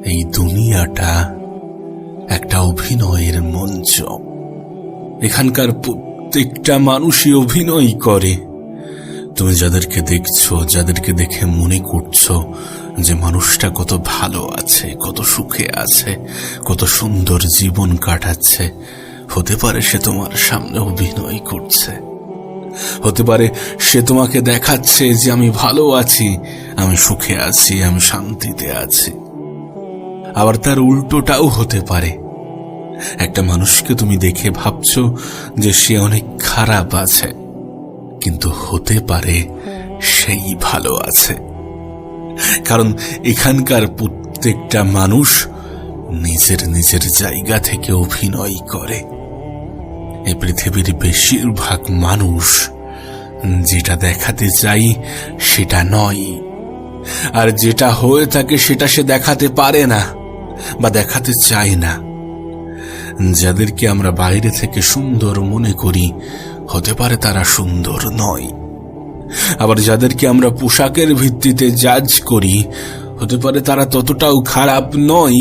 এই দুনিয়াটা একটা অভিনয়ের মঞ্চ। এখানকার প্রত্যেকটা মানুষই অভিনয় করে। তুমি যাদেরকে দেখছো, যাদেরকে দেখে মনে করছো যে মানুষটা কত ভালো আছে, কত সুখে আছে, কত সুন্দর জীবন কাটাচ্ছে, হতে পারে সে তোমার সামনে অভিনয় করছে। হতে পারে সে তোমাকে দেখাচ্ছে যে আমি ভালো আছি, আমি সুখে আছি, আমি শান্তিতে আছি। আবার তার উল্টোটাও হতে পারে। একটা মানুষকে তুমি দেখে ভাবছো যে সে অনেক খারাপ আছে, কিন্তু হতে পারে সেই ভালো আছে। কারণ এখানকার প্রত্যেকটা মানুষ নিজের নিজের জায়গা থেকে অভিনয় করে। এই পৃথিবীর বেশিরভাগ মানুষ যেটা দেখাতে চাই সেটা নয়, আর যেটা হয়ে থাকে সেটা সে দেখাতে পারে না বা দেখাতে চায় না। যাদেরকে আমরা বাইরে থেকে সুন্দর মনে করি, হতে পারে তারা সুন্দর নয়। আবার যাদেরকে আমরা পোশাকের ভিত্তিতে জাজ করি, হতে পারে তারা ততটাও খারাপ নয়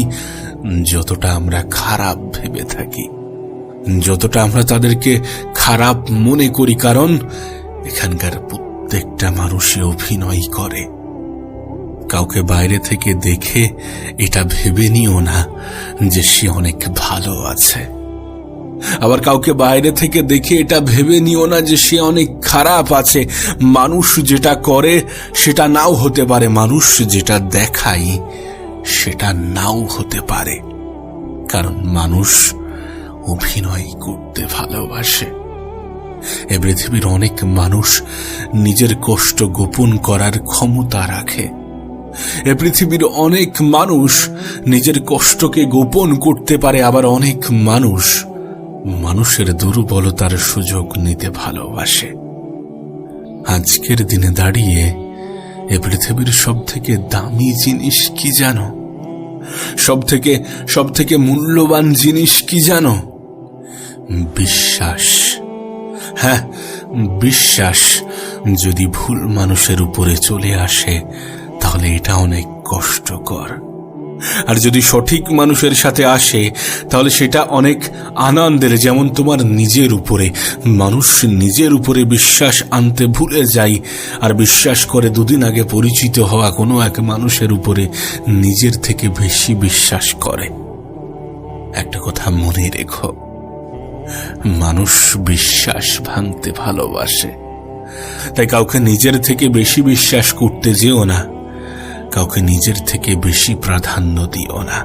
যতটা আমরা খারাপ ভেবে থাকি, যতটা আমরা তাদেরকে খারাপ মনে করি। কারণ এখানকার প্রত্যেকটা মানুষই অভিনয় করে। কাউকে বাইরে থেকে দেখে এটা ভেবে নিও না যে সে অনেক ভালো আছে। আবার কাউকে বাইরে থেকে দেখে এটা ভেবে নিও না যে সে অনেক খারাপ আছে। মানুষ যেটা করে সেটা নাও হতে পারে, মানুষ যেটা দেখায় সেটা নাও হতে পারে। কারণ মানুষ অভিনয় করতে ভালোবাসে। এ পৃথিবীর অনেক মানুষ নিজের কষ্ট গোপন করার ক্ষমতা রাখে। এ পৃথিবীর অনেক মানুষ নিজের কষ্টকে গোপন করতে পারে। আবার অনেক মানুষ মানুষের দুর্বলতার সুযোগ নিতে ভালোবাসে। আজকের দিনে দাঁড়িয়ে এ পৃথিবীর সবথেকে দামি জিনিস কি জানো? সবথেকে মূল্যবান জিনিস কি জানো? বিশ্বাস। হ্যাঁ, বিশ্বাস যদি ভুল মানুষের উপরে চলে আসে তাহলে এটা অনেক কষ্টকর। আর যদি সঠিক মানুষের সাথে আসে তাহলে সেটা অনেক আনন্দের। যেমন তোমার নিজের উপরে, মানুষ নিজের উপরে বিশ্বাস আনতে ভুলে যায়, আর বিশ্বাস করে দুদিন আগে পরিচিত হওয়া কোনো এক মানুষের উপরে নিজের থেকে বেশি বিশ্বাস করে। একটা কথা মনে রেখো, মানুষ বিশ্বাস ভাঙতে ভালোবাসে। তাই কাউকে নিজের থেকে বেশি বিশ্বাস করতে যেও না, কাউকে নিজের থেকে বেশি প্রাধান্য দিও না।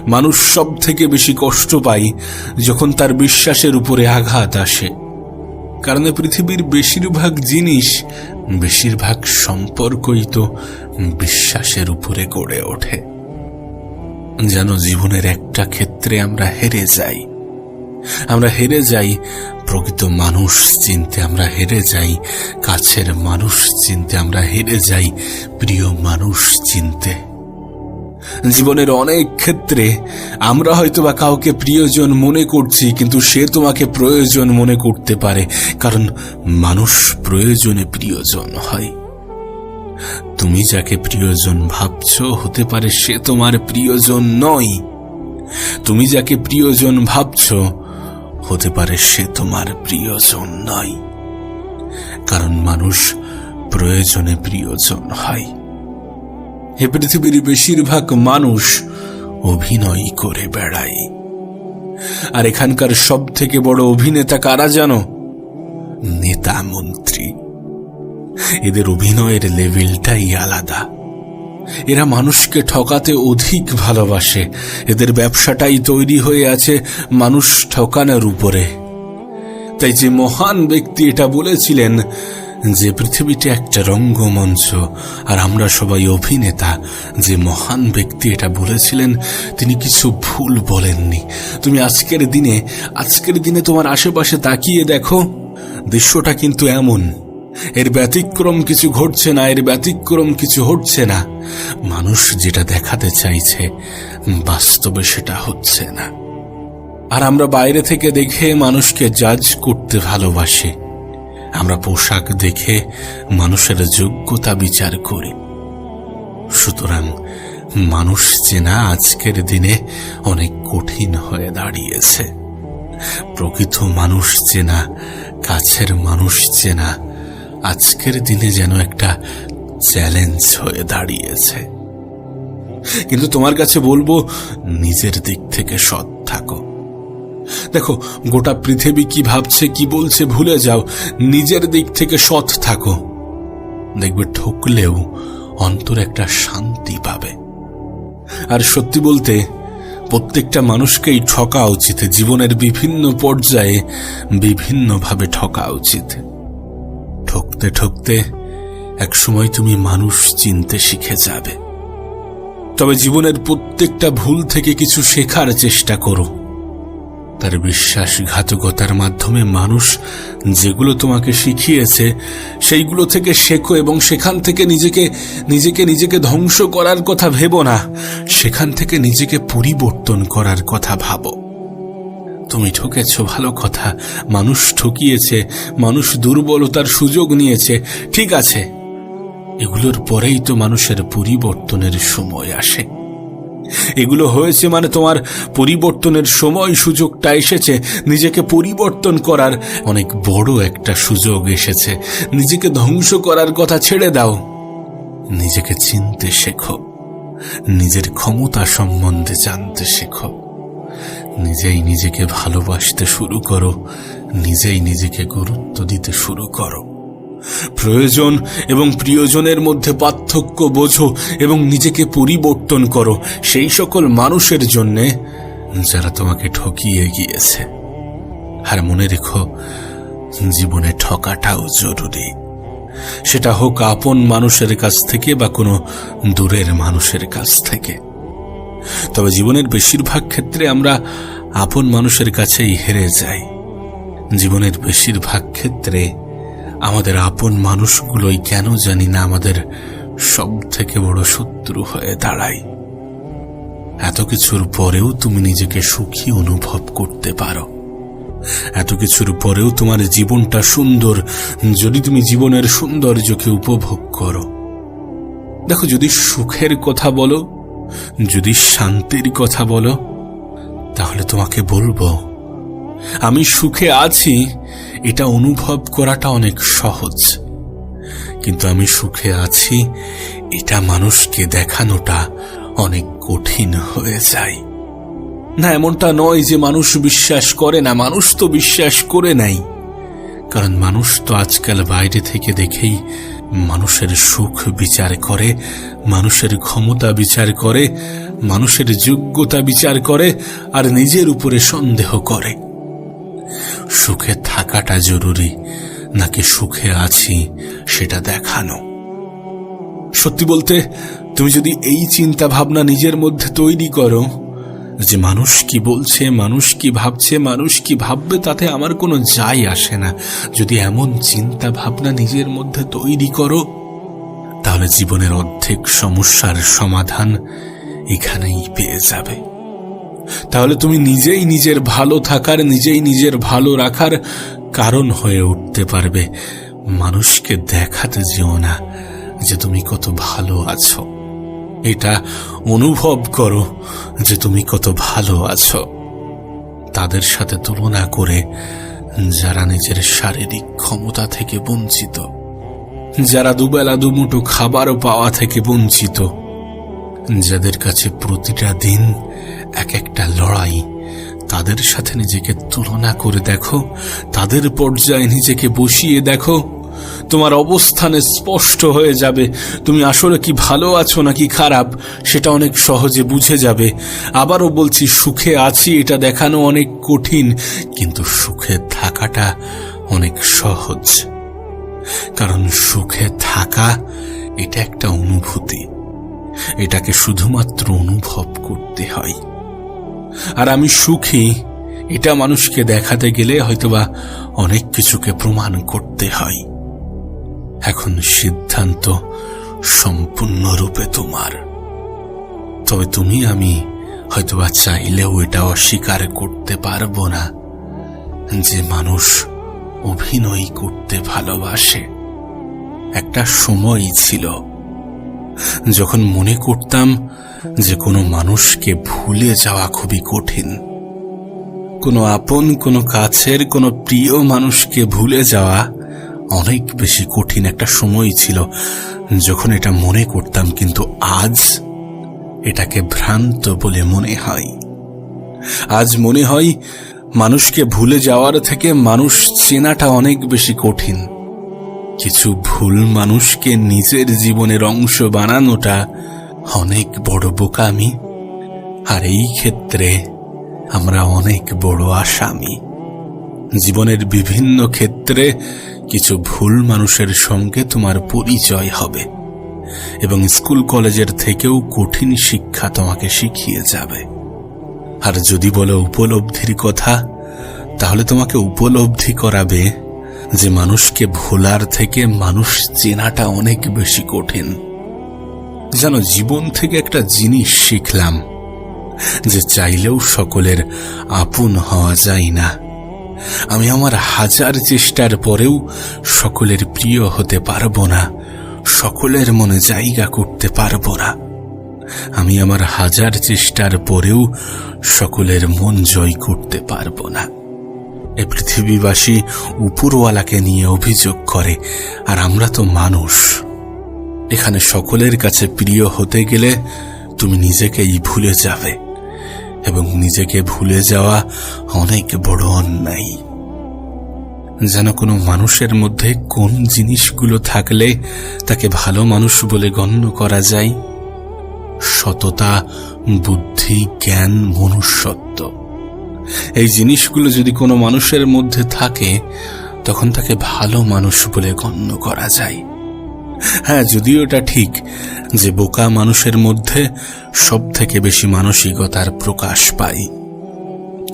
মানুষ সব থেকে বেশি কষ্ট পায় যখন তার বিশ্বাসের উপরে আঘাত আসে। কারণ পৃথিবীর বেশিরভাগ জিনিস, বেশিরভাগ সম্পর্কই তো বিশ্বাসের উপরে গড়ে ওঠে। যেন জীবনের একটা ক্ষেত্রে আমরা হেরে যাই। আমরা হেরে যাই প্রকৃত মানুষ চিনতে, আমরা হেরে যাই কাছের মানুষ চিনতে, আমরা হেরে যাই প্রিয় মানুষ চিনতে। জীবনের অনেক ক্ষেত্রে আমরা হয়তোবা কাউকে প্রিয়জন মনে করছি, কিন্তু সে তোমাকে প্রয়োজন মনে করতে পারে। কারণ মানুষ প্রয়োজনে প্রিয়জন হয়। তুমি যাকে প্রিয়জন ভাবছো, হতে পারে সে তোমার প্রিয়জন নয়। তুমি যাকে প্রিয়জন ভাবছো, হতে পারে সে তোমার প্রিয়জন নয়। কারণ মানুষ প্রয়োজনে প্রিয়জন হয়। এ পৃথিবীর বেশিরভাগ মানুষ অভিনয় করে বেড়ায়। আর এখানকার সব থেকে বড় অভিনেতা কারা জানো? নেতা মন্ত্রী। এদের অভিনয়ের লেভেলটাই আলাদা। এরা মানুষকে ঠকাতে অধিক ভালোবাসে। এদের ব্যবসাটাই তৈরি হয়ে আছে মানুষ ঠকানোর উপরে। তাই যে মহান ব্যক্তি এটা বলেছিলেন যে পৃথিবীটা একটা রঙ্গমঞ্চ আর আমরা সবাই অভিনেতা, যে মহান ব্যক্তি এটা বলেছিলেন তিনি কিছু ভুল বলেননি। তুমি আজকের দিনে তোমার আশেপাশে তাকিয়ে দেখো, দৃশ্যটা কিন্তু এমন। এর ব্যতিক্রম কিছু ঘটছে না, এর ব্যতিক্রম কিছু হচ্ছে না। মানুষ যেটা দেখাতে চাইছে বাস্তবে সেটা হচ্ছে না। আর আমরা বাইরে থেকে দেখে মানুষকে জাজ করতে ভালোবাসি। আমরা পোশাক দেখে মানুষের যোগ্যতা বিচার করি। সুতরাং মানুষ চেনা আজকের দিনে অনেক কঠিন হয়ে দাঁড়িয়েছে। প্রকৃত মানুষ চেনা, কাছের মানুষ চেনা আজকের দিনে যেন একটা চ্যালেঞ্জ হয়ে দাঁড়িয়েছে। কিন্তু তোমার কাছে বলবো, নিজের দিক থেকে সৎ থাকো। দেখো, গোটা পৃথিবী কি ভাবছে কি বলছে ভুলে যাও, নিজের দিক থেকে সৎ থাকো। দেখবে ঠকলেও অন্তর একটা শান্তি পাবে। আর সত্যি বলতে, প্রত্যেকটা মানুষকেই ঠকা উচিত। জীবনের বিভিন্ন পর্যায়ে বিভিন্নভাবে ঠকা উচিত। ঠকতে ঠকতে একসময় তুমি মানুষ চিনতে শিখে যাবে। তবে জীবনের প্রত্যেকটা ভুল থেকে কিছু শেখার চেষ্টা করো। তার বিশ্বাসঘাতকতার মাধ্যমে মানুষ যেগুলো তোমাকে শিখিয়েছে সেইগুলো থেকে শেখো, এবং সেখান থেকে নিজেকে ধ্বংস করার কথা ভেবো না, সেখান থেকে নিজেকে পরিবর্তন করার কথা ভাবো। তুমি ঠকেছ, ভালো কথা, মানুষ ঠকিয়েছে, মানুষ দুর্বলতার সুযোগ নিয়েছে, ঠিক আছে। এগুলোর পরেই তো মানুষের পরিবর্তনের সময় আসে। এগুলো হয়েছে মানে তোমার পরিবর্তনের সময়, সুযোগটা এসেছে। নিজেকে পরিবর্তন করার অনেক বড় একটা সুযোগ এসেছে। নিজেকে ধ্বংস করার কথা ছেড়ে দাও, নিজেকে চিনতে শেখো, নিজের ক্ষমতা সম্বন্ধে জানতে শেখো, নিজেই নিজেকে ভালোবাসতে শুরু করো, নিজেই নিজেকে গুরুত্ব দিতে শুরু করো। প্রয়োজন এবং প্রিয়জনের মধ্যে পার্থক্য বোঝো এবং নিজেকে পরিবর্তন করো সেই সকল মানুষের জন্য যারা তোমাকে ঠকিয়ে গিয়েছে। আর মনে রেখো, জীবনে ঠকাটাও জরুরি। সেটা হোক আপন মানুষের কাছ থেকে বা কোনো দূরের মানুষের কাছ থেকে। তবে জীবনের বেশিরভাগ ক্ষেত্রে আমরা আপন মানুষের কাছেই হেরে যাই। জীবনের বেশিরভাগ ক্ষেত্রে আমাদের আপন মানুষগুলোই কেন জানি না আমাদের সব থেকে বড় শত্রু হয়ে দাঁড়ায়। এত কিছুর পরেও তুমি নিজেকে সুখী অনুভব করতে পারো। এত কিছুর পরেও তোমার জীবনটা সুন্দর যদি তুমি জীবনের সৌন্দর্যকে উপভোগ করো। দেখো, যদি সুখের কথা বলো, যদি শান্তির কথা বলো, তাহলে তোমাকে বলবো, আমি সুখে আছি এটা অনুভব করাটা অনেক সহজ, কিন্তু আমি সুখে আছি এটা মানুষকে দেখানোটা অনেক কঠিন হয়ে যায়। না, এমনটা নয় যে মানুষ বিশ্বাস করে না, মানুষ তো বিশ্বাস করে নাই। কারণ মানুষ তো আজকাল বাইরে থেকে দেখেই মানুষের সুখ বিচার করে, মানুষের ক্ষমতা বিচার করে, মানুষের যোগ্যতা বিচার করে, আর নিজের উপরে সন্দেহ করে। সুখে থাকাটা জরুরি নাকি সুখে আছি সেটা দেখানো? সত্যি বলতে, তুমি যদি এই চিন্তা ভাবনা নিজের মধ্যে তৈরি করো যে মানুষ কি বলছে, মানুষ কি ভাবছে, মানুষ কি ভাববে তাতে আমার কোনো যায় আসে না, যদি এমন চিন্তা ভাবনা নিজের মধ্যে তৈরি করো, তাহলে জীবনের অর্ধেক সমস্যার সমাধান এখানেই পেয়ে যাবে। তাহলে তুমি নিজেই নিজের ভালো থাকার, নিজেই নিজের ভালো রাখার কারণ হয়ে উঠতে পারবে। মানুষকে দেখাতে যেও না যে তুমি কত ভালো আছো, এটা অনুভব করো যে তুমি কত ভালো আছো। তাদের সাথে তুলনা করে যারা নিজের শারীরিক ক্ষমতা থেকে বঞ্চিত, যারা দুবেলা দুমুঠো খাবার পাওয়া থেকে বঞ্চিত, যাদের কাছে প্রতিটা দিন এক একটা লড়াই, তাদের সাথে নিজেকে তুলনা করে দেখো, তাদের পর্যায়ে নিজেকে বসিয়ে দেখো, তোমার অবস্থানে স্পষ্ট হয়ে যাবে তুমি আসলে কি ভালো আছো নাকি খারাপ, সেটা অনেক সহজে বুঝে যাবে। আবারও বলছি, সুখে আছি এটা দেখানো অনেক কঠিন, কিন্তু সুখে থাকাটা অনেক সহজ। কারণ সুখে থাকা এটা একটা অনুভূতি, এটাকে শুধুমাত্র অনুভব করতে হয়। আর আমি সুখী এটা মানুষকে দেখাতে গেলে হয়তোবা অনেক কিছুকে প্রমাণ করতে হয়। এখন সিদ্ধান্ত সম্পূর্ণরূপে তোমার। তবে তুমি আমি হয়তোবা চাইলেও এটা অস্বীকার করতে পারবো না যে মানুষ অভিনয় করতে ভালোবাসে। একটা সময় ছিল যখন মনে করতাম যে কোনো মানুষকে ভুলে যাওয়া খুবই কঠিন। কোনো আপন, কোনো কাছের, কোনো প্রিয় মানুষকে ভুলে যাওয়া অনেক বেশি কঠিন। একটা সময় ছিল যখন এটা মনে করতাম, কিন্তু আজ এটাকে ভ্রান্ত বলে মনে হয়। আজ মনে হয় মানুষকে ভুলে যাওয়ার থেকে মানুষ চেনাটা অনেক বেশি কঠিন। কিছু ভুল মানুষকে নিজের জীবনের অংশ বানানোটা অনেক বড় বোকামি, আর এই ক্ষেত্রে আমরা অনেক বড় আসামি। জীবনের বিভিন্ন ক্ষেত্রে কিছু ভুল মানুষের সঙ্গে তোমার পরিচয় হবে এবং স্কুল কলেজের থেকেও কঠিন শিক্ষা তোমাকে শিখিয়ে যাবে। আর যদি বলো উপলব্ধির কথা, তাহলে তোমাকে উপলব্ধি করাবে যে মানুষকে ভোলার থেকে মানুষ চেনাটা অনেক বেশি কঠিন। জানো, জীবন থেকে একটা জিনিস শিখলাম, যে চাইলেও সকলের আপন হওয়া যায় না। আমি আমার হাজার চেষ্টার পরেও সকলের প্রিয় হতে পারবো না, সকলের মনে জায়গা করতে পারবো না। আমি আমার হাজার চেষ্টার পরেও সকলের মন জয় করতে পারবো না। এই পৃথিবীবাসী উপরওয়ালাকে নিয়ে অভিযোগ করে, আর আমরা তো মানুষ। এখানে সকলের কাছে প্রিয় হতে গেলে তুমি নিজেকেই ভুলে যাবে, এবং নিজেকে ভুলে যাওয়া অনেক বড় অন্যায়। যেন কোনো মানুষের মধ্যে কোন জিনিসগুলো থাকলে তাকে ভালো মানুষ বলে গণ্য করা যায়? সততা, বুদ্ধি, জ্ঞান, মনুষ্যত্ব। এই জিনিসগুলো যদি কোনো মানুষের মধ্যে থাকে, তখন তাকে ভালো মানুষ বলে গণ্য করা যায়। হ্যাঁ, যদিও এটা ঠিক যে বোকা মানুষের মধ্যে সব থেকে বেশি মানসিকতার প্রকাশ পায়,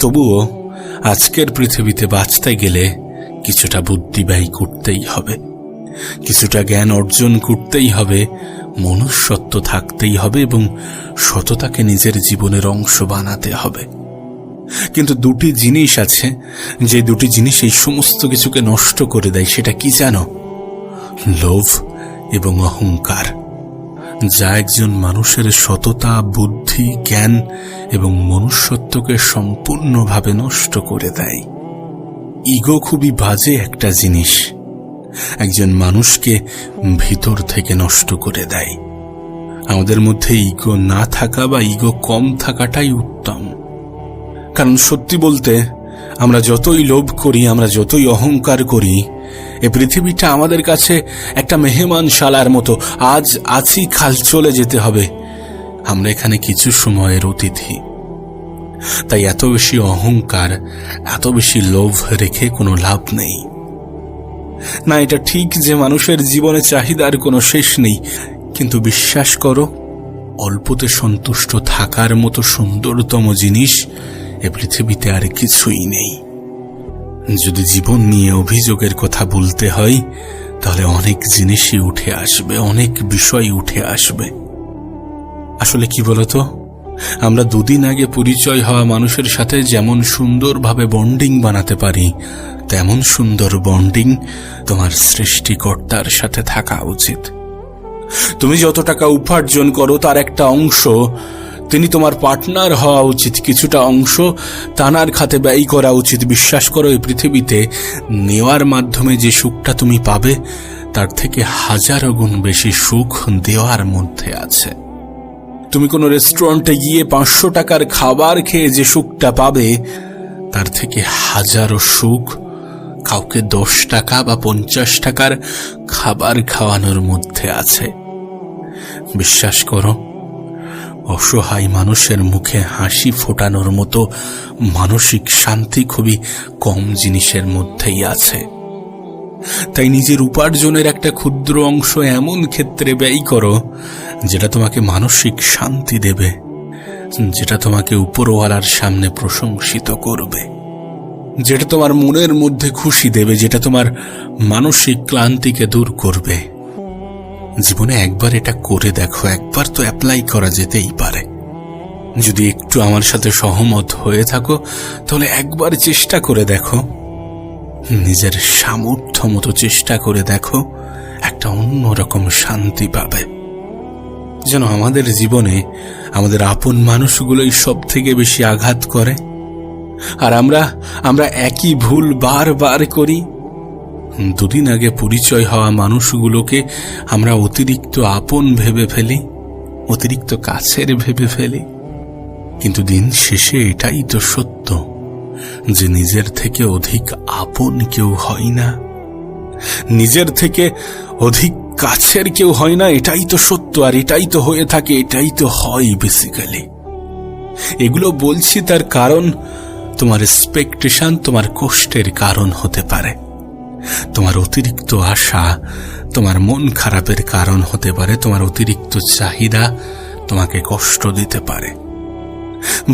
তবুও আজকের পৃথিবীতে বাঁচতে গেলে কিছুটা বুদ্ধি ব্যয় করতেই হবে, কিছুটা জ্ঞান অর্জন করতেই হবে, মনুষ্যত্ব থাকতেই হবে এবং সততাকে নিজের জীবনের অংশ বানাতে হবে। কিন্তু দুটি জিনিস আছে, যে দুটি জিনিস এই সমস্ত কিছুকে নষ্ট করে দেয়। সেটা কি জানো? লোভ এবং অহংকার, যা একজন মানুষের সততা, বুদ্ধি, জ্ঞান এবং মনুষ্যত্বকে সম্পূর্ণভাবে নষ্ট করে দেয়। ইগো খুবই বাজে একটা জিনিস, একজন মানুষকে ভিতর থেকে নষ্ট করে দেয়। আমাদের মধ্যে ইগো না থাকা বা ইগো কম থাকাটাই উত্তম। কারণ সত্যি বলতে, আমরা যতই লোভ করি, আমরা যতই অহংকার করি, এ পৃথিবীটা আমাদের কাছে একটা মেহমানশালার মতো। আজ আছি, কাল চলে যেতে হবে। আমরা এখানে কিছু সময়ের অতিথি। তাই এত বেশি অহংকার, এত বেশি লোভ রেখে কোনো লাভ নেই। না, এটা ঠিক যে মানুষের জীবনে চাহিদার কোনো শেষ নেই, কিন্তু বিশ্বাস করো, অল্পতে সন্তুষ্ট থাকার মতো সুন্দরতম জিনিস এ পৃথিবীতে আর কিছুই নেই। যদি জীবন নিয়ে অভিযোগের কথা বলতে হয়, তাহলে অনেক জিনিসই উঠে আসবে, অনেক বিষয় উঠে আসবে। আসলে কি বলতো, আমরা দুদিন আগে পরিচয় হওয়া মানুষের সাথে যেমন সুন্দরভাবে বন্ডিং বানাতে পারি, তেমন সুন্দর বন্ডিং তোমার সৃষ্টিকর্তার সাথে থাকা উচিত। তুমি যত টাকা উপার্জন করো তার একটা অংশ তিনি তোমার পার্টনার হওয়া উচিত, কিছুটা অংশ তানার খাতে ব্যয় করা উচিত। বিশ্বাস করো, এই পৃথিবীতে নেওয়ার মাধ্যমে যে সুখটা তুমি পাবে, তার থেকে হাজারো গুণ বেশি সুখ দেওয়ার মধ্যে আছে। তুমি কোনো রেস্টুরেন্টে গিয়ে 500 টাকার খাবার খেয়ে যে সুখটা পাবে, তার থেকে হাজারো সুখ কাউকে 10 টাকা বা 50 টাকার খাবার খাওয়ানোর মধ্যে আছে। বিশ্বাস করো, অসহায় মানুষের মুখে হাসি ফোটানোর মতো মানসিক শান্তি খুবই কম জিনিসের মধ্যেই আছে। তাই নিজের উপার্জনের একটা ক্ষুদ্র অংশ এমন ক্ষেত্রে ব্যয় করো যেটা তোমাকে মানসিক শান্তি দেবে, যেটা তোমাকে উপরওয়ালার সামনে প্রশংসিত করবে, যেটা তোমার মনের মধ্যে খুশি দেবে, যেটা তোমার মানসিক ক্লান্তিকে দূর করবে। জীবনে একবার এটা করে দেখো, একবার তো অ্যাপ্লাই করা যেতেই পারে। যদি একটু আমার সাথে সহমত হয়ে থাকো, তাহলে একবার চেষ্টা করে দেখো, নিজের সামর্থ্য মতো চেষ্টা করে দেখো, একটা অন্যরকম শান্তি পাবে। যেন আমাদের জীবনে আমাদের আপন মানুষগুলোই সব থেকে বেশি আঘাত করে, আর আমরা একই ভুল বারবার করি। দুদিন আগে পরিচয় হওয়া মানুষগুলোকে আমরা অতিরিক্ত আপন ভেবে ফেলি, অতিরিক্ত কাছের ভেবে ফেলি। কিন্তু দিন শেষে এটাই তো সত্য যে নিজের থেকে অধিক আপন কেউ হয় না, নিজের থেকে অধিক কাছের কেউ হয় না। এটাই তো সত্য, আর এটাই তো হয়ে থাকে, এটাই তো হয় বেসিক্যালি। এগুলো বলছি তার কারণ তোমার এক্সপেকটেশন তোমার কষ্টের কারণ হতে পারে, তোমার অতিরিক্ত আশা তোমার মন খারাপের কারণ হতে পারে, তোমার অতিরিক্ত চাহিদা তোমাকে কষ্ট দিতে পারে।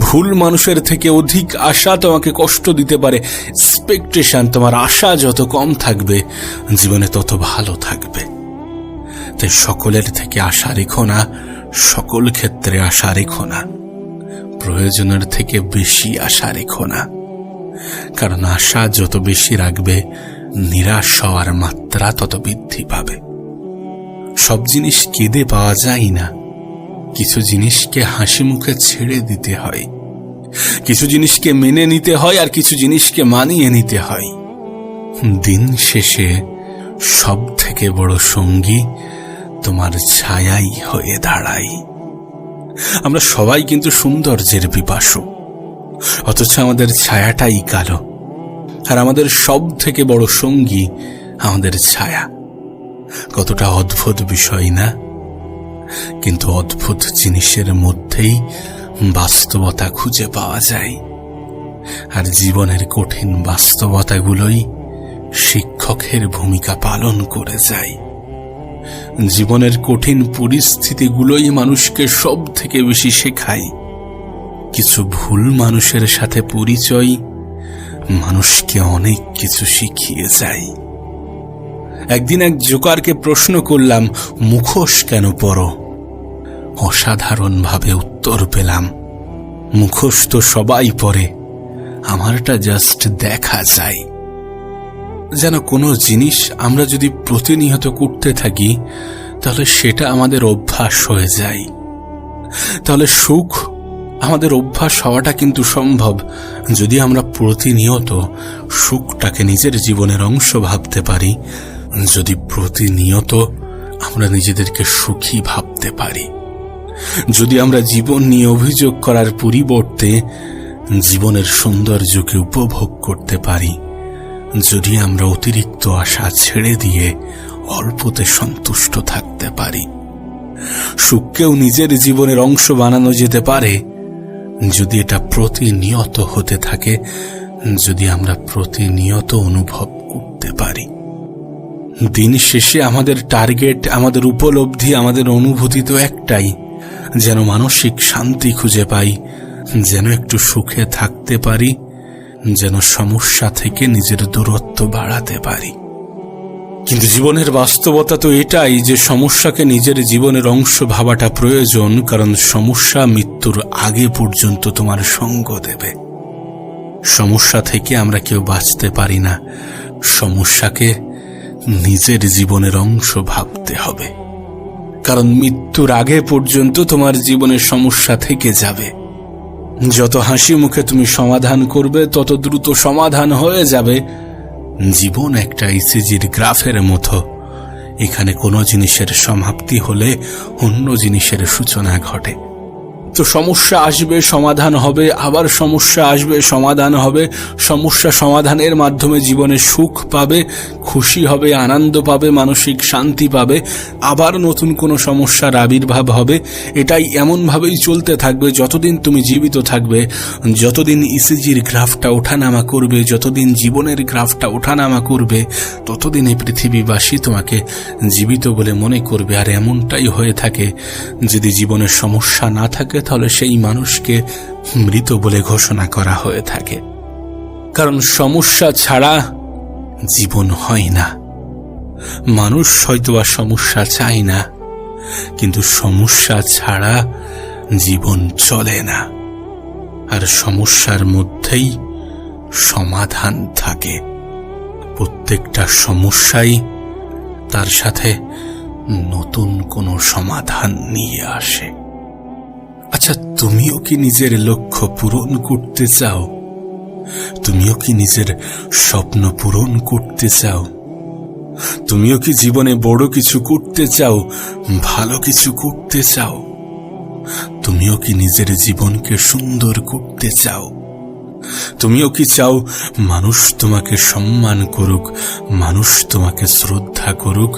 ভুল মানুষের থেকে অধিক আশা তোমাকে কষ্ট দিতে পারে। এক্সপেকটেশন, তোমার আশা যত কম থাকবে জীবনে তত ভালো থাকবে। তাই সকলের থেকে আশা রেখো না, সকল ক্ষেত্রে আশা রেখো না, প্রয়োজনের থেকে বেশি আশা রেখো না। কারণ আশা যত বেশি রাখবে নিরাশ হওয়ার মাত্রা তত বৃদ্ধি পাবে। সব জিনিস কেঁদে পাওয়া যায় না, কিছু জিনিসকে হাসি মুখে ছেড়ে দিতে হয়, কিছু জিনিসকে মেনে নিতে হয়, আর কিছু জিনিসকে মানিয়ে নিতে হয়। দিন শেষে সব থেকে বড় সঙ্গী তোমার ছায়াই হয়ে দাঁড়ায়। আমরা সবাই কিন্তু সৌন্দর্যের পিপাসু, অথচ আমাদের ছায়াটাই কালো। আর আমাদের সব থেকে বড় সঙ্গী আমাদের ছায়া। কতটা অদ্ভুত বিষয় না? কিন্তু অদ্ভুত জিনিসের মধ্যেই বাস্তবতা খুঁজে পাওয়া যায়, আর জীবনের কঠিন বাস্তবতাগুলোই শিক্ষকের ভূমিকা পালন করে যায়। জীবনের কঠিন পরিস্থিতিগুলোই মানুষকে সব থেকে বেশি শেখায়। কিছু ভুল মানুষের সাথে পরিচয় মানুষকে অনেক কিছু শিখিয়ে যায়। একদিন এক জোকারকে প্রশ্ন করলাম, মুখোশ কেন পরো? অসাধারণভাবে উত্তর পেলাম, মুখোশ তো সবাই পরে, আমারটা জাস্ট দেখা যায়। যেন কোনো জিনিস আমরা যদি প্রতিনিয়ত করতে থাকি তাহলে সেটা আমাদের অভ্যাস হয়ে যায়। তাহলে সুখ আমাদের অভ্যাস হওয়াটা কিন্তু সম্ভব যদি আমরা প্রতিনিয়ত সুখটাকে নিজের জীবনের অংশ ভাবতে পারি, যদি প্রতিনিয়ত আমরা নিজেদেরকে সুখী ভাবতে পারি, যদি আমরা জীবন নিয়ে অভিযোগ করার পরিবর্তে জীবনের সৌন্দর্যকে উপভোগ করতে পারি, যদি আমরা অতিরিক্ত আশা ছেড়ে দিয়ে অল্পতে সন্তুষ্ট থাকতে পারি। সুখকেও নিজের জীবনের অংশ বানানো যেতে পারে যদি এটা প্রতিনিয়ত হতে থাকে, যদি আমরা প্রতিনিয়ত অনুভব করতে পারি। দিন শেষে আমাদের টার্গেট, আমাদের উপলব্ধি, আমাদের অনুভূতি তো একটাই, যেন মানসিক শান্তি খুঁজে পাই, যেন একটু সুখে থাকতে পারি, যেন সমস্যা থেকে নিজের দূরত্ব বাড়াতে পারি। কিন্তু জীবনের বাস্তবতা তো এটাই যে সমস্যাকে নিজের জীবনের অংশ ভাবাটা প্রয়োজন, কারণ সমস্যা মৃত্যুর আগে পর্যন্ত তোমার সঙ্গ দেবে। সমস্যা থেকে আমরা কেউ বাঁচতে পারি না, সমস্যাকে নিজের জীবনের অংশ ভাবতে হবে, কারণ মৃত্যুর আগে পর্যন্ত তোমার জীবনের সমস্যা থেকে যাবে। যত হাসি মুখে তুমি সমাধান করবে তত দ্রুত সমাধান হয়ে যাবে। জীবন একটা ইসিজির গ্রাফের মতো, এখানে কোনো জিনিসের সমাপ্তি হলে অন্য জিনিসের সূচনা ঘটে। তো সমস্যা আসবে, সমাধান হবে, আবার সমস্যা আসবে, সমাধান হবে। সমস্যা সমাধানের মাধ্যমে জীবনে সুখ পাবে, খুশি হবে, আনন্দ পাবে, মানসিক শান্তি পাবে, আবার নতুন কোনো সমস্যার আবির্ভাব হবে। এটাই এমনভাবেই চলতে থাকবে যতদিন তুমি জীবিত থাকবে, যতদিন ইসিজির গ্রাফটা ওঠানামা করবে, যতদিন জীবনের গ্রাফটা ওঠানামা করবে, ততদিন এই পৃথিবীবাসী তোমাকে জীবিত বলে মনে করবে। আর এমনটাই হয়ে থাকে, যদি জীবনের সমস্যা না থাকে তাহলে সেই মানুষকে মৃত বলে ঘোষণা করা হয়ে থাকে। কারণ সমস্যা ছাড়া জীবন হয় না। মানুষ হয়তোবা সমস্যা চায় না, কিন্তু সমস্যা ছাড়া জীবন চলে না। আর সমস্যার মধ্যেই সমাধান থাকে। প্রত্যেকটা সমস্যাই তার সাথে নতুন কোনো সমাধান নিয়ে আসে। আচ্ছা, তুমিও কি নিজের লক্ষ্য পূরণ করতে চাও? তুমিও কি নিজের স্বপ্ন পূরণ করতে চাও? তুমিও কি জীবনে বড় কিছু করতে চাও, ভালো কিছু করতে চাও? তুমিও কি নিজের জীবনকে সুন্দর করতে চাও? তুমিও কি চাও মানুষ তোমাকে সম্মান করুক, মানুষ তোমাকে শ্রদ্ধা করুক,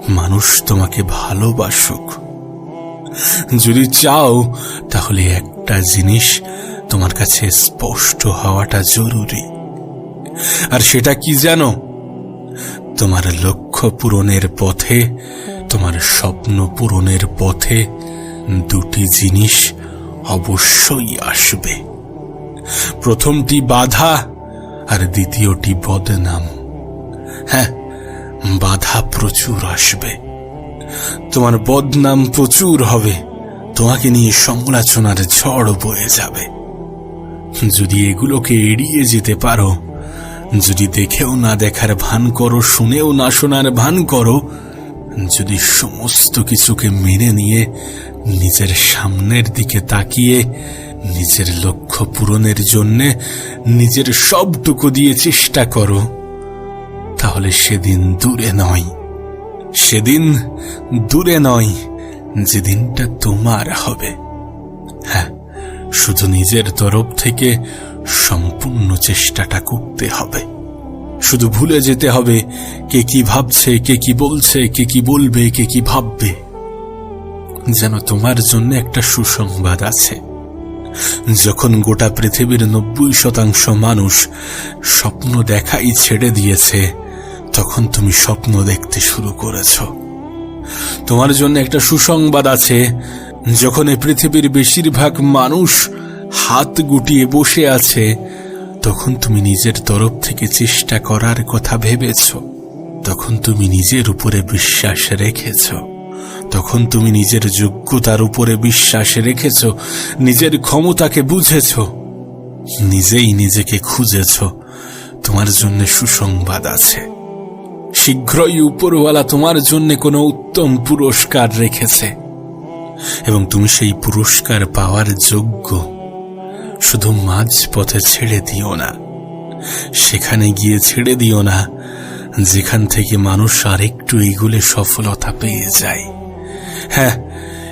মানুষ তোমাকে ভালোবাসুক? যদি চাও, তাহলে একটা জিনিস তোমার কাছে স্পষ্ট হওয়াটা জরুরি। আর সেটা কি জানো? তোমার লক্ষ্য পূরণের পথে, তোমার স্বপ্ন পূরণের পথে দুটি জিনিস অবশ্যই আসবে। প্রথমটি বাধা, আর দ্বিতীয়টি বদনাম। হ্যাঁ, বাধা প্রচুর আসবে, তোমার বদনাম প্রচুর হবে, তোমাকে নিয়ে সমালোচনার ঝড় বয়ে যাবে। যদি এগুলোকে এড়িয়ে যেতে পারো, যদি দেখেও না দেখার ভান করো, শুনেও না শোনার ভান করো, যদি সমস্ত কিছুকে মেনে নিয়ে নিজের সামনের দিকে তাকিয়ে নিজের লক্ষ্য পূরণের জন্যে নিজের সবটুকু দিয়ে চেষ্টা করো, তাহলে সেদিন দূরে নয় যেদিনটা তোমার হবে। হ্যাঁ, শুধু নিজের তরফ থেকে সম্পূর্ণ চেষ্টাটা করতে হবে। শুধু ভুলে যেতে হবে কে কি ভাবছে, কে কি বলছে, কে কি বলবে, কে কি ভাববে। যেন তোমার জন্য একটা সুসংবাদ আছে। যখন গোটা পৃথিবীর 90% মানুষ স্বপ্ন দেখাই ছেড়ে দিয়েছে, তখন তুমি স্বপ্ন দেখতে শুরু করেছ। তোমার জন্য একটা সুসংবাদ আছে। যখন এই পৃথিবীর বেশিরভাগ মানুষ হাত গুটিয়ে বসে আছে, তখন তুমি নিজের তরফ থেকে চেষ্টা করার কথা ভেবেছ। তখন তুমি নিজের উপরে বিশ্বাস রেখেছ। তখন তুমি নিজের যোগ্যতার উপরে বিশ্বাস রেখেছ, নিজের ক্ষমতাকে বুঝেছ, নিজেই নিজেকে খুঁজেছ। তোমার জন্য সুসংবাদ আছে। শীঘ্রই উপরওয়ালা তোমার জন্য কোনো উত্তম পুরস্কার রেখেছে, এবং তুমি সেই পুরস্কার পাওয়ার যোগ্য। শুধু মাঝপথে ছেড়ে দিও না। সেখানে গিয়ে ছেড়ে দিও না যেখান থেকে মানুষ আরেকটু এগুলে সফলতা পেয়ে যায়। হ্যাঁ,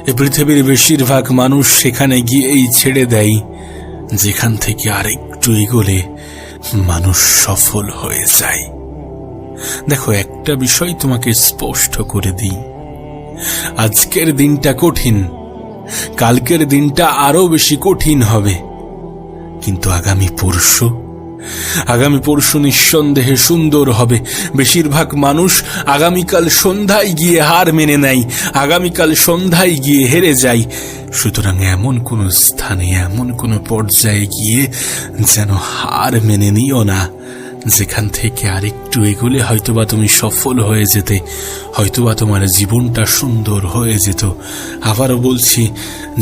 এ পৃথিবীর বেশিরভাগ মানুষ সেখানে গিয়েই ছেড়ে দেয় যেখান থেকে আরেকটু এগোলে মানুষ সফল হয়ে যায়। দেখো, একটা বিষয় তোমাকে স্পষ্ট করে দিই। আজকের দিনটা কঠিন, কালকের দিনটা আরো বেশি কঠিন হবে, কিন্তু আগামী পরশু নিঃসন্দেহে সুন্দর হবে। বেশিরভাগ মানুষ আগামীকাল সন্ধ্যায় গিয়ে হার মেনে নেয়, আগামীকাল সন্ধ্যায় গিয়ে হেরে যায়। সুতরাং এমন কোন স্থানে, এমন কোন পর্যায়ে গিয়ে যেন হার মেনে নিও না যেখান থেকে আরেকটু এগুলে হয়তোবা তুমি সফল হয়ে যেতে, হয়তোবা তোমার জীবনটা সুন্দর হয়ে যেত। আবারও বলছি,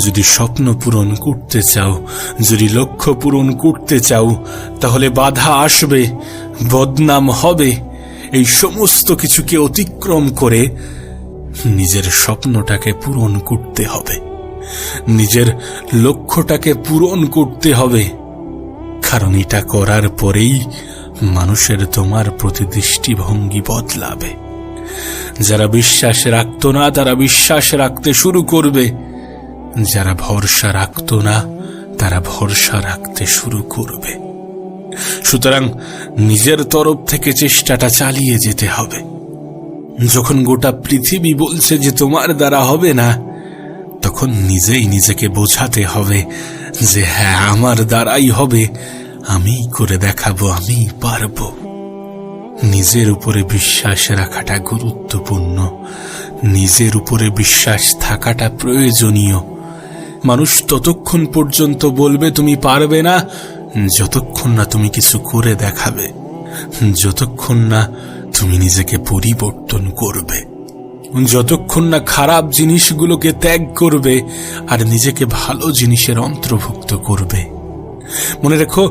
যদি স্বপ্ন পূরণ করতে চাও, যদি লক্ষ্য পূরণ করতে চাও, তাহলে বাধা আসবে, বদনাম হবে। এই সমস্ত কিছুকে অতিক্রম করে নিজের স্বপ্নটাকে পূরণ করতে হবে, নিজের লক্ষ্যটাকে পূরণ করতে হবে। কারণ এটা করার পরেই মানুষের তোমার প্রতি দৃষ্টিভঙ্গি বদলাবে। যারা বিশ্বাস রাখত না, তারা বিশ্বাস রাখতে শুরু করবে। যারা ভরসা রাখত না, তারা ভরসা রাখতে শুরু করবে। সুতরাং নিজের তরফ থেকে চেষ্টাটা চালিয়ে যেতে হবে। যখন গোটা পৃথিবী বলছে যে তোমার দ্বারা হবে না, তখন নিজেই নিজেকে বোঝাতে হবে যে হ্যাঁ, আমার দ্বারাই হবে, আমি করে দেখাবো, আমি পারবো। নিজের উপরে বিশ্বাস রাখাটা গুরুত্বপূর্ণ, নিজের উপরে বিশ্বাস থাকাটা প্রয়োজনীয়। মানুষ ততক্ষণ পর্যন্ত বলবে তুমি পারবে না যতক্ষণ না তুমি কিছু করে দেখাবে, যতক্ষণ না তুমি নিজেকে পরিবর্তন করবে, যতক্ষণ না খারাপ জিনিসগুলোকে ত্যাগ করবে আর নিজেকে ভালো জিনিসের অন্তর্ভুক্ত করবে। মনে রেখো,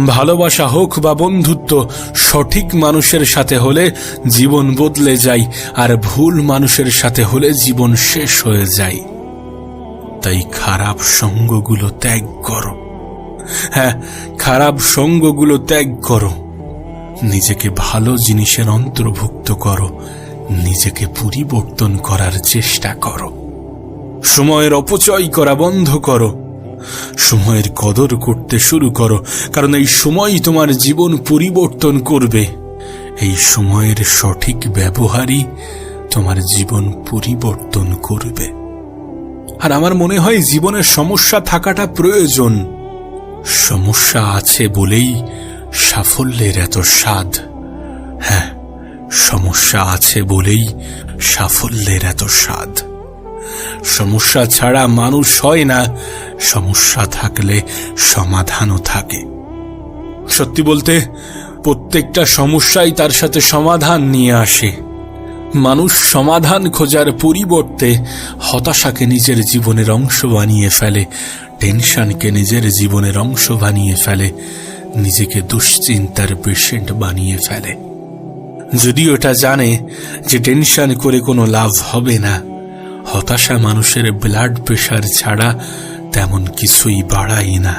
ভালোবাসা হোক বা বন্ধুত্ব, সঠিক মানুষের সাথে হলে জীবন বদলে যায়, আর ভুল মানুষের সাথে হলে জীবন শেষ হয়ে যায়। তাই খারাপ সঙ্গগুলো ত্যাগ করো। হ্যাঁ, খারাপ সঙ্গগুলো ত্যাগ করো। নিজেকে ভালো জিনিসের অন্তর্ভুক্ত করো, নিজেকে পরিবর্তন করার চেষ্টা করো। সময়ের অপচয় করা বন্ধ করো, সময়ের কদর করতে শুরু করো, কারণ এই সময় তোমার জীবন পরিবর্তন করবে। এই সময়ের সঠিক ব্যবহারই তোমার জীবন পরিবর্তন করবে। আর আমার মনে হয় জীবনের সমস্যা থাকাটা প্রয়োজন। সমস্যা আছে বলেই সাফল্যের এত স্বাদ। হ্যাঁ, সমস্যা আছে বলেই সাফল্যের এত স্বাদ। সমস্যা ছাড়া মানুষ হয় না, সমস্যা থাকলে সমাধানও থাকে। সত্যি বলতে, প্রত্যেকটা সমস্যাই তার সাথে সমাধান নিয়ে আসে। মানুষ সমাধান খোঁজার পরিবর্তে হতাশাকে নিজের জীবনের অংশ বানিয়ে ফেলে, টেনশনকে নিজের জীবনের অংশ বানিয়ে ফেলে, নিজেকে দুশ্চিন্তার পেশেন্ট বানিয়ে ফেলে। যদিও এটা জানে যে টেনশন করে কোনো লাভ হবে না। হতাশা মানুষের ব্লাড প্রেশার ছাড়া তেমন কিছুই বাড়ায় না।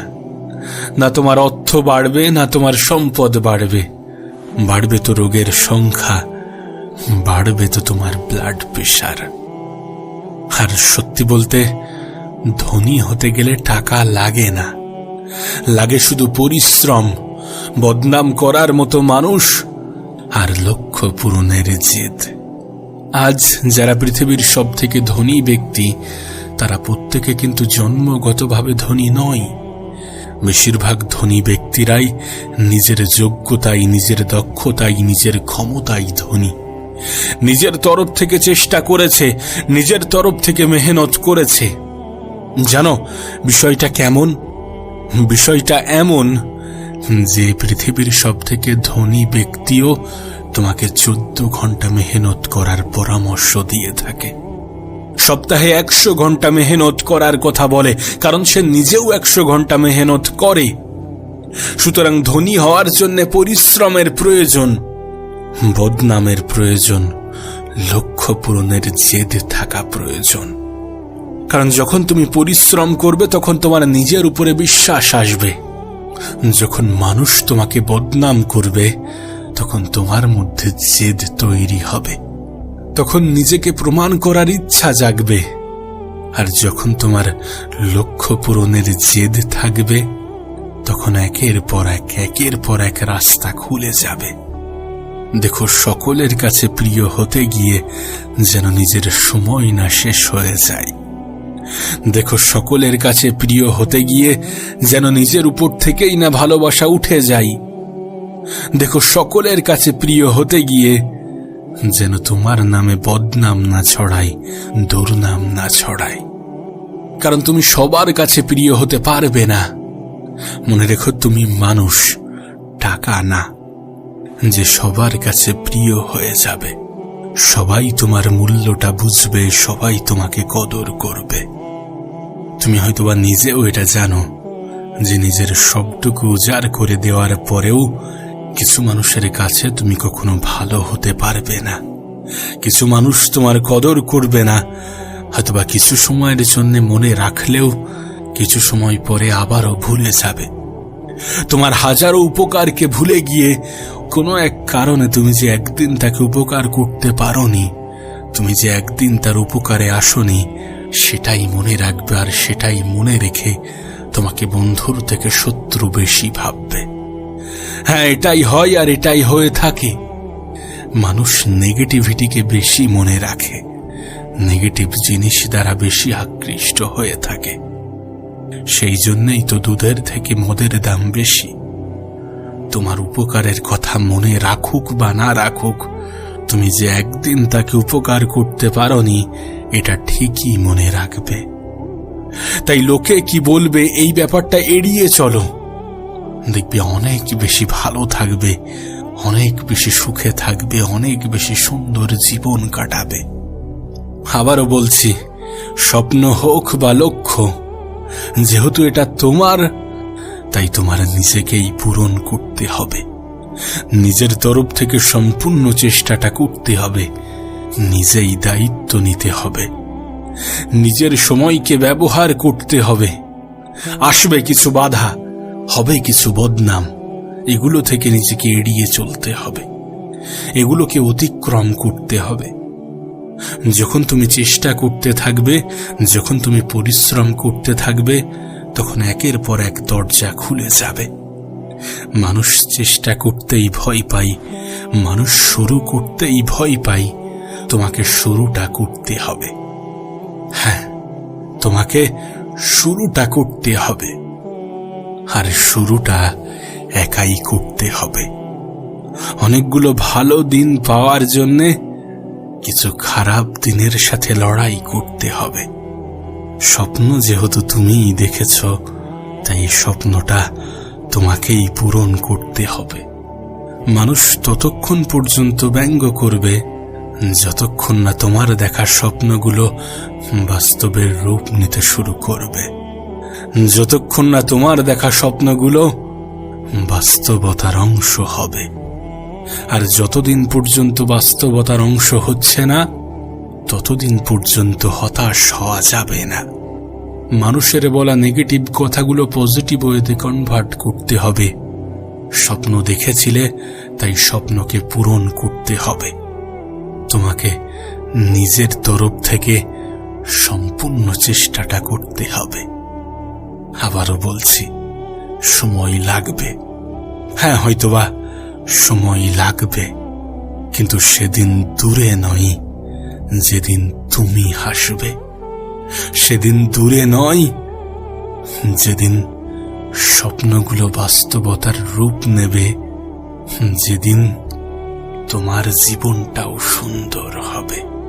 না তোমার অর্থ বাড়বে, না তোমার সম্পদ বাড়বে। বাড়বে তো রোগের সংখ্যা, বাড়বে তো তোমার ব্লাড প্রেশার। আর সত্যি বলতে, ধনী হতে গেলে টাকা লাগে না, লাগে শুধু পরিশ্রম, বদনাম করার মতো মানুষ আর লক্ষ্য পূরণের জেদ। আজ যারা পৃথিবীর সব থেকে ধনী ব্যক্তি, তারা প্রত্যেকে কিন্তু জন্মগতভাবে ধনী নয়। বেশিরভাগ ধনী ব্যক্তিরাই নিজের যোগ্যতায়, নিজের দক্ষতায়, নিজের ক্ষমতায় ধনী। নিজের তরফ থেকে চেষ্টা করেছে, নিজের তরফ থেকে মেহনত করেছে। জানো বিষয়টা কেমন? বিষয়টা এমন যে পৃথিবীর সব থেকে ধনী ব্যক্তিও তোমাকে 14 ঘন্টা মেহনত করার পরামর্শ দিয়ে থাকে। সপ্তাহে 100 ঘন্টা মেহনত করার কথা বলে, কারণ সে নিজেও 100 ঘন্টা মেহনত করে। সুতরাং ধনী হওয়ার জন্য পরিশ্রমের প্রয়োজন, বদনামের প্রয়োজন, লক্ষ্য পূরণের জেদ থাকা প্রয়োজন। কারণ যখন তুমি পরিশ্রম করবে তখন তোমার নিজের উপরে বিশ্বাস আসবে। যখন মানুষ তোমাকে বদনাম করবে তখন তোমার মধ্যে জেদ তৈরি হবে, তখন নিজেকে প্রমাণ করার ইচ্ছা জাগবে। আর যখন তোমার লক্ষ্য পূরণের জেদ থাকবে তখন একের পর এক রাস্তা খুলে যাবে। দেখো, সকলের কাছে প্রিয় হতে গিয়ে যেন নিজের সময় না শেষ হয়ে যায়। দেখো, সকলের কাছে প্রিয় হতে গিয়ে যেন নিজের উপর থেকেই না ভালোবাসা উঠে যায়। দেখো, সকলের কাছে প্রিয় হতে গিয়ে যেন তোমার নামে বদনাম না ছড়ায়, দুর্নাম না ছড়ায়। কারণ তুমি সবার কাছে প্রিয় হতে পারবে না। মনে রেখো, তুমি মানুষ, টাকা না, যে সবার কাছে প্রিয় হয়ে যাবে। সবাই তোমার মূল্যটা বুঝবে, সবাই তোমাকে কদর করবে। তুমি হয়তোবা নিজেও এটা জানো যে নিজের সবটুকু উজাড় করে দেওয়ার পরেও কিছু মানুষের কাছে তুমি কখনো ভালো হতে পারবে না। কিছু মানুষ তোমার কদর করবে না। হয়তোবা কিছু সময়ের জন্য মনে রাখলেও কিছু সময় পরে আবারও ভুলে যাবে। তোমার হাজারো উপকারকে ভুলে গিয়ে কোনো এক কারণে তুমি যে একদিন তাকে উপকার করতে পারোনি, তুমি যে একদিন তার উপকারে আসোনি, সেটাই মনে রাখবে। আর সেটাই মনে রেখে তোমাকে বন্ধুর থেকে শত্রু বেশি ভাববে। হ্যাঁ, এটাই হয় আর এটাই হয়ে থাকে। মানুষ নেগেটিভিটিকে বেশি মনে রাখে, নেগেটিভ জিনিস দ্বারা বেশি আকৃষ্ট হয়ে থাকে। সেই জন্যই তো দুধের থেকে মদের দাম বেশি। তোমার উপকারের কথা মনে রাখুক বা না রাখুক, তুমি যে একদিন তাকে উপকার করতে পারোনি এটা ঠিকই মনে রাখবে। তাই লোকে কি বলবে এই ব্যাপারটা এড়িয়ে চলো। দেখবে অনেক বেশি ভালো থাকবে, অনেক বেশি সুখে থাকবে, অনেক বেশি সুন্দর জীবন কাটাবে। আবারও বলছি, স্বপ্ন হোক বা লক্ষ্য, যেহেতু এটা তোমার, তাই তোমার নিজেকেই পূরণ করতে হবে। নিজের তরফ থেকে সম্পূর্ণ চেষ্টাটা করতে হবে। নিজেই দায়িত্ব নিতে হবে। নিজের সময়কে ব্যবহার করতে হবে। আসবে কিছু বাধা, হবে কিছু বদনাম, এগুলো থেকে নিজেকে এড়িয়ে চলতে হবে। এগুলোকে অতিক্রম করতে হবে। যখন তুমি চেষ্টা করতে থাকবে, যখন তুমি পরিশ্রম করতে থাকবে, তখন একের পর এক দরজা খুলে যাবে। মানুষ চেষ্টা করতেই ভয় পায়, মানুষ শুরু করতেই ভয় পায়। তোমাকে শুরুটা করতে হবে। হ্যাঁ, তোমাকে শুরুটা করতে হবে। আর শুরুটা একাই করতে হবে। অনেকগুলো ভালো দিন পাওয়ার জন্যে কিছু খারাপ দিনের সাথে লড়াই করতে হবে। স্বপ্ন যেহেতু তুমিই দেখেছ, তাই স্বপ্নটা তোমাকেই পূরণ করতে হবে। মানুষ ততক্ষণ পর্যন্ত ব্যঙ্গ করবে যতক্ষণ না তোমার দেখা স্বপ্নগুলো বাস্তবের রূপ নিতে শুরু করবে, যতক্ষণ না তোমার দেখা স্বপ্নগুলো বাস্তবতার অংশ হবে। আর যতদিন পর্যন্ত বাস্তবতার অংশ হচ্ছে না, ততদিন পর্যন্ত হতাশ হওয়া যাবে না। মানুষের বলা নেগেটিভ কথাগুলো পজিটিভ ওয়েতে কনভার্ট করতে হবে। স্বপ্ন দেখেছিলে, তাই স্বপ্নকে পূরণ করতে হবে। তোমাকে নিজের তরফ থেকে সম্পূর্ণ চেষ্টাটা করতে হবে। আবারও বলছি, সময় লাগবে। হ্যাঁ, হয়তোবা সময় লাগবে, কিন্তু সেদিন দূরে নয় যেদিন তুমি হাসবে। সেদিন দূরে নয় যেদিন স্বপ্নগুলো বাস্তবতার রূপ নেবে, যেদিন তোমার জীবনটাও সুন্দর হবে।